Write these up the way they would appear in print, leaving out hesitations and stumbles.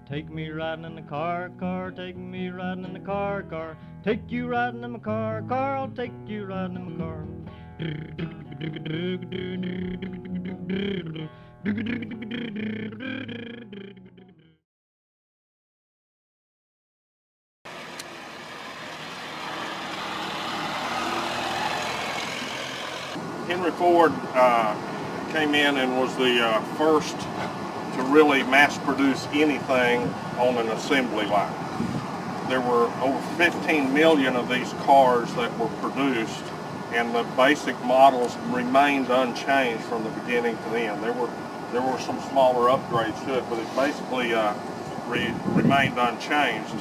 Take me riding in the car, car, take me riding in the car, car. Take you riding in my car, car, I'll take you riding in my car. Henry Ford came in and was the first to really mass produce anything on an assembly line. There were over 15 million of these cars that were produced, and the basic models remained unchanged from the beginning to the end. There were some smaller upgrades to it, but it basically remained unchanged.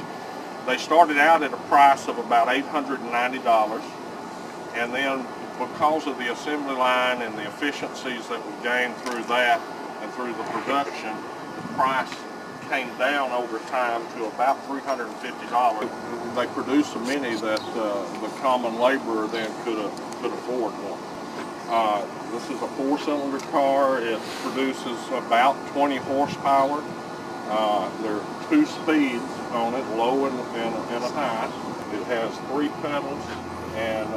They started out at a price of about $890, and then because of the assembly line and the efficiencies that were gained through that and through the production, the price came down over time to about $350. They produced so many that the common laborer then could afford one. This is a 4-cylinder car. It produces about 20 horsepower. There are 2 speeds on it, low and a high. It has 3 pedals and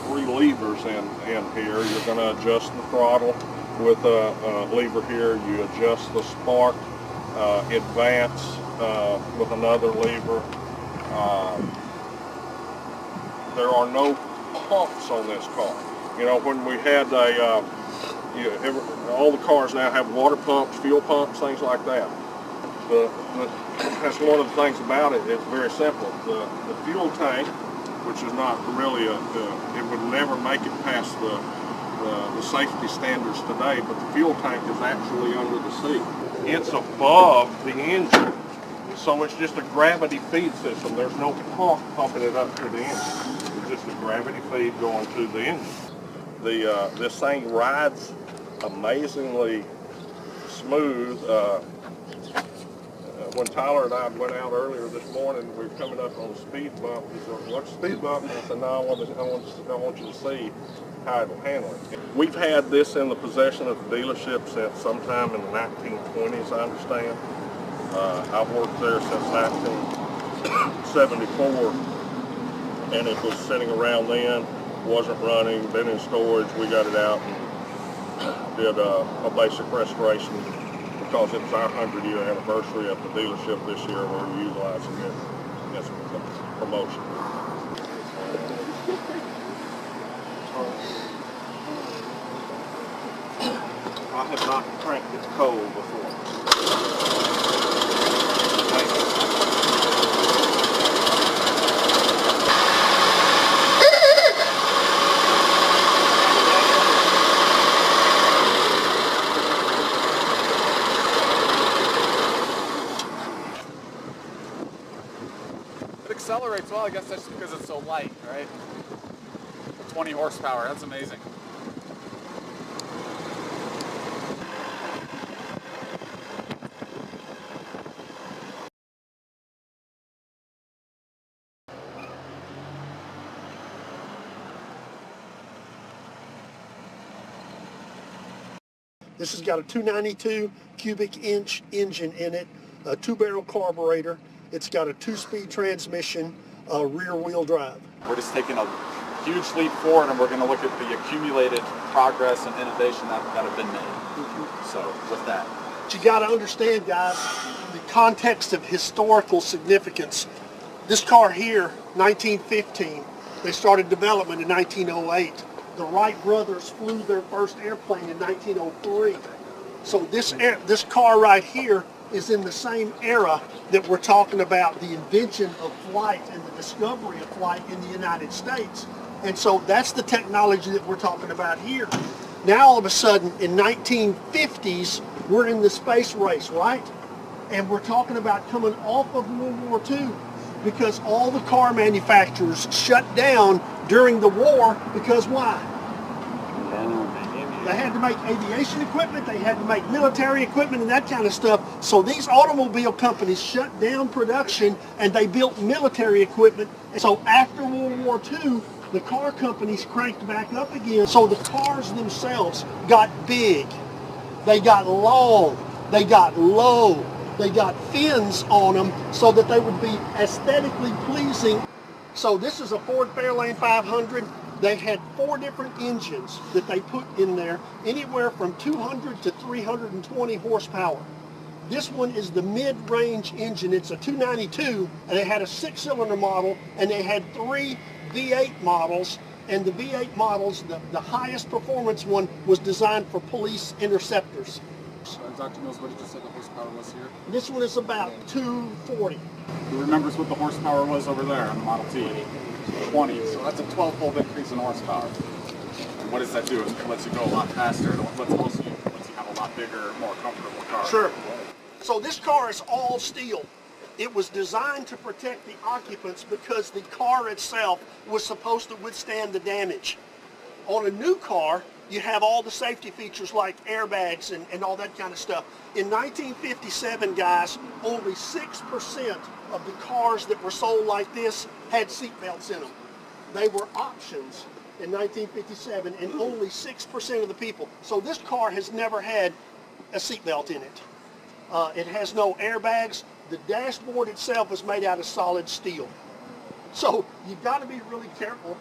3 levers in here. You're going to adjust the throttle with a lever here. You adjust the spark advance with another lever. There are no pumps on this car. You know, when we had all the cars now have water pumps, fuel pumps, things like that. That's one of the things about it. It's very simple. The fuel tank, which is not really it would never make it past the safety standards today, but the fuel tank is actually under the seat. It's above the engine, so it's just a gravity feed system. There's no pump pumping it up to the engine. It's just a gravity feed going to the engine. This thing rides amazingly smooth. When Tyler and I went out earlier this morning, we were coming up on a speed bump. He said, "What's a speed bump?" And I said, "No, I want you to see how it'll handle it." We've had this in the possession of the dealership since sometime in the 1920s, I understand. I've worked there since 1974, and it was sitting around then, wasn't running, been in storage. We got it out and did a basic restoration because it was our 100-year anniversary at the dealership this year. We're utilizing it as a promotion. I have not cranked its coal before. It accelerates well. I guess that's because it's so light, right? 20 horsepower, that's amazing. This has got a 292 cubic inch engine in it, a 2-barrel carburetor. It's got a 2-speed transmission, rear wheel drive. We're just taking a huge leap forward, and we're going to look at the accumulated progress and innovation that have been made. So with that. But you got to understand, guys, the context of historical significance. This car here, 1915, they started development in 1908. The Wright brothers flew their first airplane in 1903. So this car right here is in the same era that we're talking about the invention of flight and the discovery of flight in the United States. And so that's the technology that we're talking about here. Now all of a sudden in 1950s, we're in the space race, right? And we're talking about coming off of World War II because all the car manufacturers shut down during the war because why? They had to make aviation equipment, they had to make military equipment and that kind of stuff. So these automobile companies shut down production and they built military equipment. So after World War II, the car companies cranked back up again. So the cars themselves got big, they got long, they got low, They got fins on them so that they would be aesthetically pleasing. So this is a Ford Fairlane 500. They had 4 different engines that they put in there, anywhere from 200 to 320 horsepower. This one is the mid-range engine. It's a 292, and they had a 6-cylinder model, and they had 3 V8 models. And the V8 models, the highest performance one, was designed for police interceptors. Dr. Mills, what did you say the horsepower was here? This one is about 240. Who remembers what the horsepower was over there on the Model T? 20. So that's a 12-fold increase in horsepower. And what does that do? It lets you go a lot faster. It lets you have a lot bigger, more comfortable car. Sure. So this car is all steel. It was designed to protect the occupants because the car itself was supposed to withstand the damage. On a new car, you have all the safety features like airbags and all that kind of stuff. In 1957, guys, only 6% of the cars that were sold like this had seat belts in them. They were options in 1957, and only 6% of the people. So this car has never had a seat belt in it. It has no airbags. The dashboard itself is made out of solid steel. So you've got to be really careful,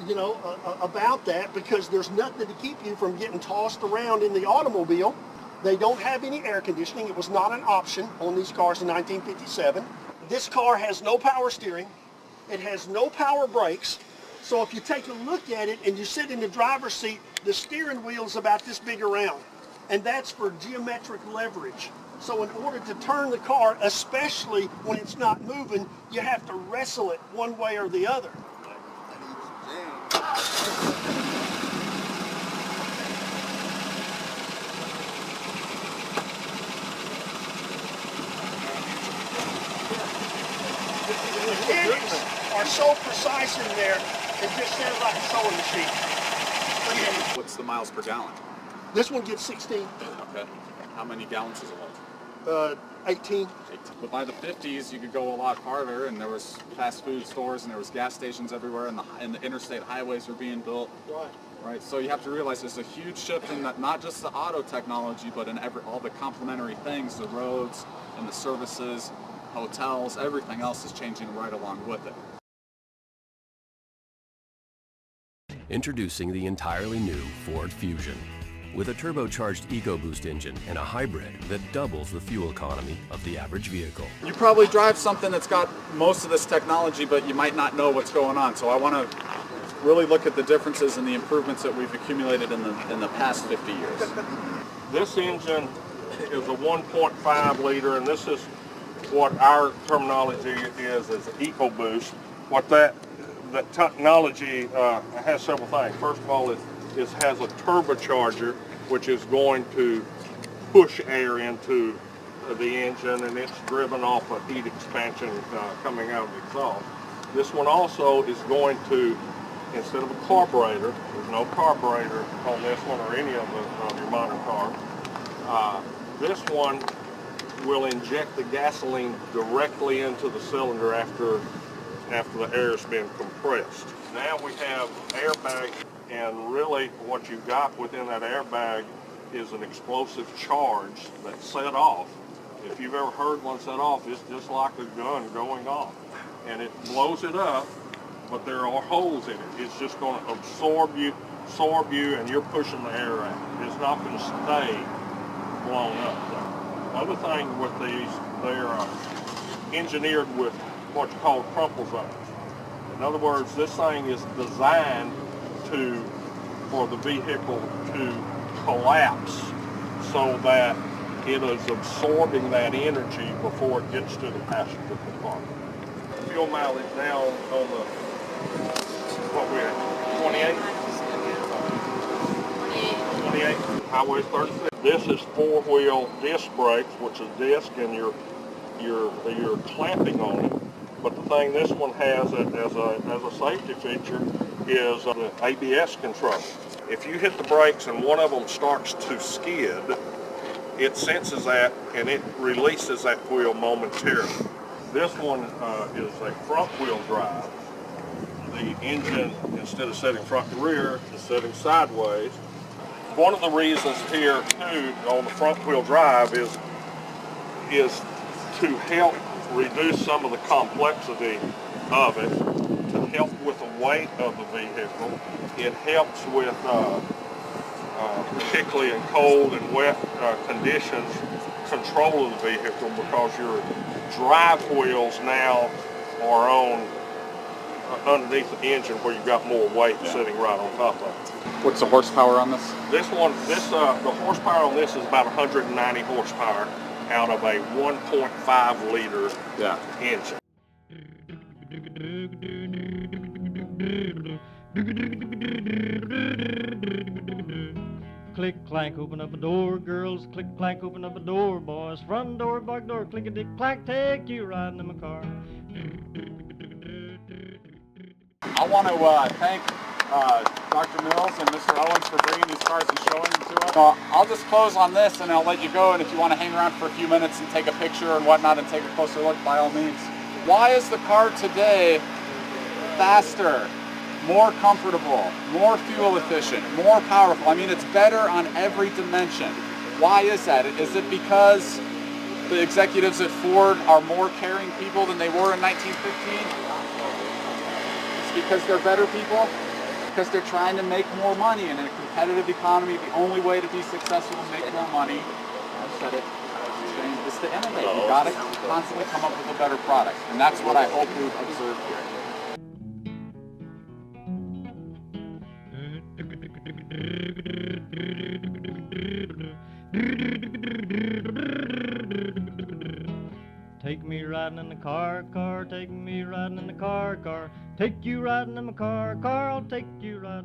you know, about that, because there's nothing to keep you from getting tossed around in the automobile. They don't have any air conditioning. It was not an option on these cars in 1957. This car has no power steering. It has no power brakes. So if you take a look at it and you sit in the driver's seat, the steering wheel is about this big around. And that's for geometric leverage. So in order to turn the car, especially when it's not moving, you have to wrestle it one way or the other. The mechanics are so precise in there, it just sounds like a sewing machine. What's the miles per gallon? This one gets 16. Okay. How many gallons does it hold? 18. But by the 50s, you could go a lot farther, and there was fast food stores, and there was gas stations everywhere, and the interstate highways were being built. Right. So you have to realize there's a huge shift in that, not just the auto technology, but in all the complementary things, the roads and the services, hotels, everything else is changing right along with it. Introducing the entirely new Ford Fusion. With a turbocharged EcoBoost engine and a hybrid that doubles the fuel economy of the average vehicle. You probably drive something that's got most of this technology, but you might not know what's going on. So I want to really look at the differences and the improvements that we've accumulated in the past 50 years. This engine is a 1.5 liter, and this is what our terminology is EcoBoost. What that technology has several things. First of all, it has a turbocharger, which is going to push air into the engine, and it's driven off a heat expansion coming out of the exhaust. This one also is going to, instead of a carburetor, there's no carburetor on this one or any of your modern cars. This one will inject the gasoline directly into the cylinder after the air has been compressed. Now we have airbags, and really what you've got within that airbag is an explosive charge that's set off. If you've ever heard one set off, it's just like a gun going off. And it blows it up, but there are holes in it. It's just going to absorb you, and you're pushing the air out. It's not going to stay blown up. The other thing with these, they're engineered with what you call crumple zones. In other words, this thing is designed for the vehicle to collapse so that it is absorbing that energy before it gets to the passenger compartment. Fuel mileage now on the, what we're at, 28? 28. Highway's 36. This is four-wheel disc brakes, which is disc, and you're clamping on it. But the thing this one has as a safety feature is the ABS control. If you hit the brakes and one of them starts to skid, it senses that and it releases that wheel momentarily. This one is a front wheel drive. The engine, instead of setting front to rear, is setting sideways. One of the reasons here too on the front wheel drive is to help reduce some of the complexity of it, to help with the weight of the vehicle. It helps with, particularly in cold and wet conditions, control of the vehicle, because your drive wheels now are on underneath the engine where you've got more weight sitting right on top of it. What's the horsepower on this? The horsepower on this is about 190 horsepower out of a 1.5 liter engine. Click clank, open up a door, girls. Click clank, open up a door, boys. Front door, back door, click a dick clack, take you riding in my car. I want to thank Dr. Mills and Mr. Owens for bringing these cars and showing them to us. I'll just close on this and I'll let you go, and if you want to hang around for a few minutes and take a picture and whatnot and take a closer look, by all means. Why is the car today faster, more comfortable, more fuel efficient, more powerful? I mean, it's better on every dimension. Why is that? Is it because the executives at Ford are more caring people than they were in 1915? Because they're better people? Because they're trying to make more money, and in a competitive economy, the only way to be successful is make more money. I've said it. Is to innovate. You got to constantly come up with a better product, and that's what I hope we've observed Take me riding in the car, car, take me riding in the car, car. Take you riding in my car, car, I'll take you riding.